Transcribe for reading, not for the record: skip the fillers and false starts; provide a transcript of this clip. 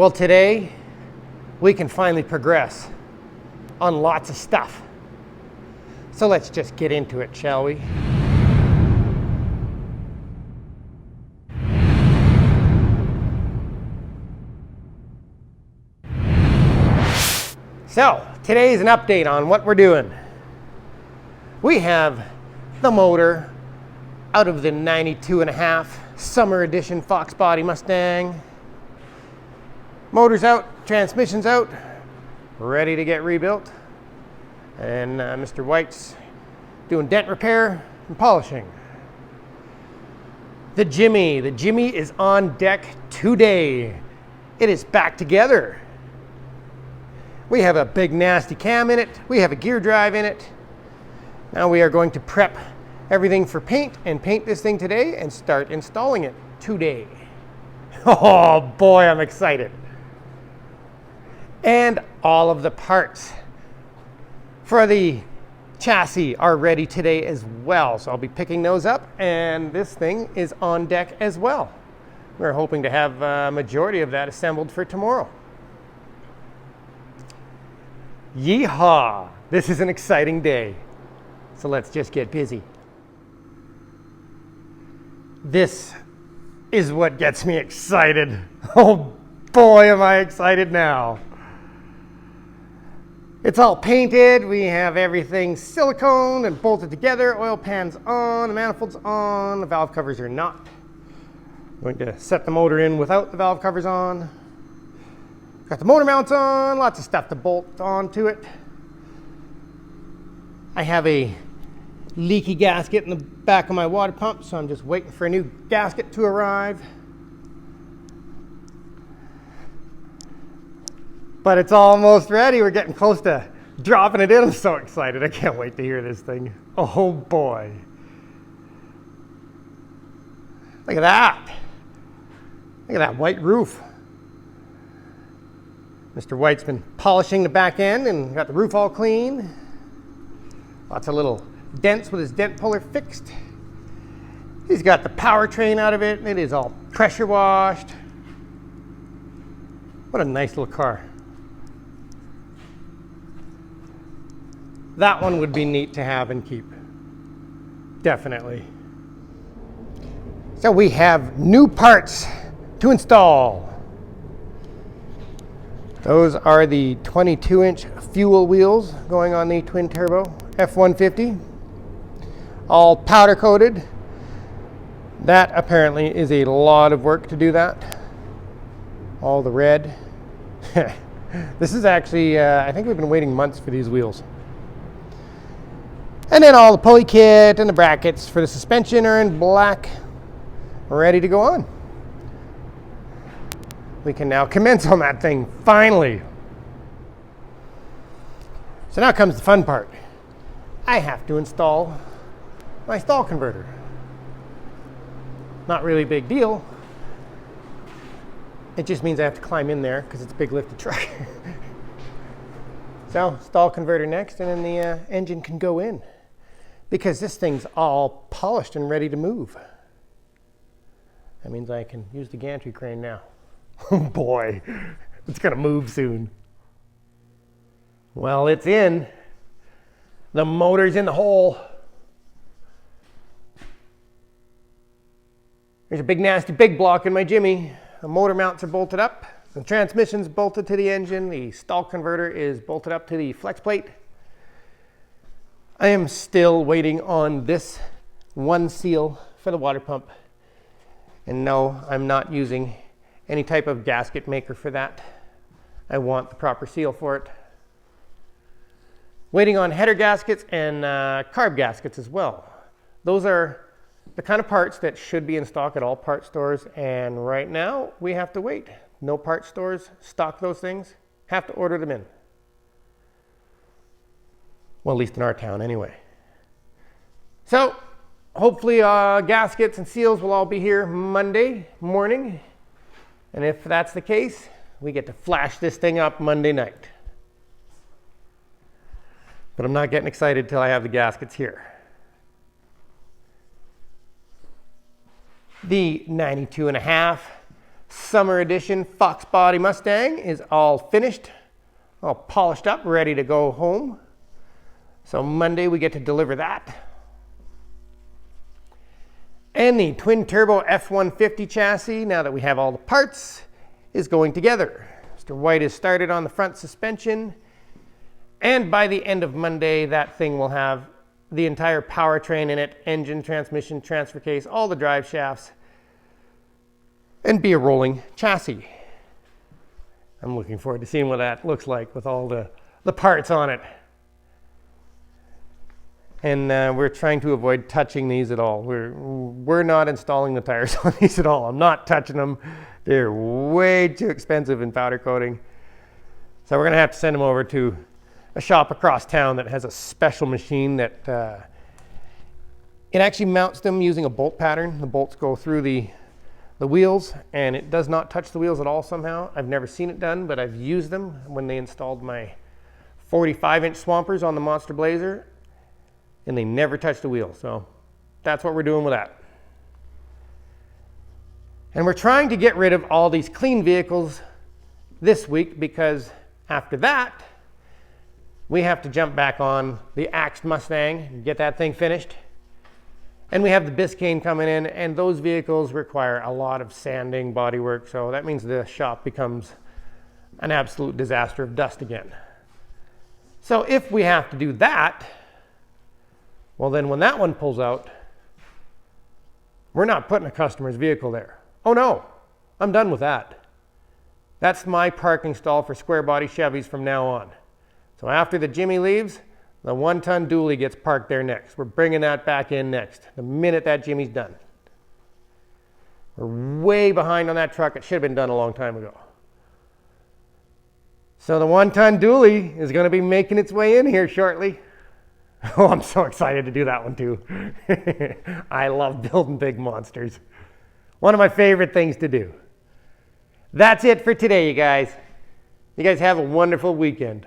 Well, today we can finally progress on lots of stuff. So let's just get into it, shall we? So today is an update on what we're doing. We have the motor out of the 92.5 Summer Edition Foxbody Mustang. Motor's out, transmission's out, ready to get rebuilt. And Mr. White's doing dent repair and polishing. The Jimmy is on deck today. It is back together. We have a big nasty cam in it. We have a gear drive in it. Now we are going to prep everything for paint and paint this thing today and start installing it today. Oh boy, I'm excited. And all of the parts for the chassis are ready today as well. So I'll be picking those up, and this thing is on deck as well. We're hoping to have a majority of that assembled for tomorrow. Yeehaw! This is an exciting day. So let's just get busy. This is what gets me excited. Oh boy, am I excited now. It's all painted. We have everything silicone and bolted together. Oil pan's on, the manifold's on, the valve covers are not. I'm going to set the motor in without the valve covers on. Got the motor mounts on, lots of stuff to bolt onto it. I have a leaky gasket in the back of my water pump, so I'm just waiting for a new gasket to arrive. But it's almost ready. We're getting close to dropping it in. I'm so excited. I can't wait to hear this thing. Oh boy. Look at that. Look at that white roof. Mr. White's been polishing the back end and got the roof all clean. Lots of little dents with his dent puller fixed. He's got the powertrain out of it, and it is all pressure washed. What a nice little car. That one would be neat to have and keep. Definitely. So we have new parts to install. Those are the 22-inch fuel wheels going on the twin turbo F150. All powder coated. That apparently is a lot of work to do that. All the red. This is actually, I think we've been waiting months for these wheels. And then all the pulley kit and the brackets for the suspension are in black, ready to go on. We can now commence on that thing, finally. So now comes the fun part. I have to install my stall converter. Not really a big deal. It just means I have to climb in there because it's a big lifted truck. So stall converter next, and then the engine can go in, because this thing's all polished and ready to move. That means I can use the gantry crane now. Oh boy, it's gonna move soon. Well, it's in. The motor's in the hole. There's a big nasty big block in my Jimmy. The motor mounts are bolted up. The transmission's bolted to the engine. The stall converter is bolted up to the flex plate. I am still waiting on this one seal for the water pump. And no, I'm not using any type of gasket maker for that. I want the proper seal for it. Waiting on header gaskets and carb gaskets as well. Those are the kind of parts that should be in stock at all part stores, and right now we have to wait. No part stores stock those things. Have to order them in. Well, at least in our town anyway. So hopefully gaskets and seals will all be here Monday morning. And if that's the case, we get to flash this thing up Monday night. But I'm not getting excited till I have the gaskets here. The 92.5 summer edition Foxbody Mustang is all finished, all polished up, ready to go home. So Monday we get to deliver that. And the twin turbo F150 chassis, now that we have all the parts, is going together. Mr. White is started on the front suspension. And by the end of Monday, that thing will have the entire powertrain in it, engine, transmission, transfer case, all the drive shafts, and be a rolling chassis. I'm looking forward to seeing what that looks like with all the parts on it. And we're trying to avoid touching these at all. We're not installing the tires on these at all. I'm not touching them. They're way too expensive in powder coating. So we're gonna have to send them over to a shop across town that has a special machine that it actually mounts them using a bolt pattern. The bolts go through the wheels, and it does not touch the wheels at all somehow. I've never seen it done, but I've used them when they installed my 45-inch Swampers on the Monster Blazer, and they never touch the wheel. So that's what we're doing with that. And we're trying to get rid of all these clean vehicles this week, because after that, we have to jump back on the axed Mustang and get that thing finished. And we have the Biscayne coming in, and those vehicles require a lot of sanding, body work, so that means the shop becomes an absolute disaster of dust again. So if we have to do that, well then when that one pulls out, we're not putting a customer's vehicle there. Oh no, I'm done with that. That's my parking stall for Squarebody Chevys from now on. So after the Jimmy leaves, the 1-ton dually gets parked there next. We're bringing that back in next, the minute that Jimmy's done. We're way behind on that truck. It should have been done a long time ago. So the 1-ton dually is going to be making its way in here shortly. Oh, I'm so excited to do that one too. I love building big monsters. One of my favorite things to do. That's it for today, you guys. You guys have a wonderful weekend.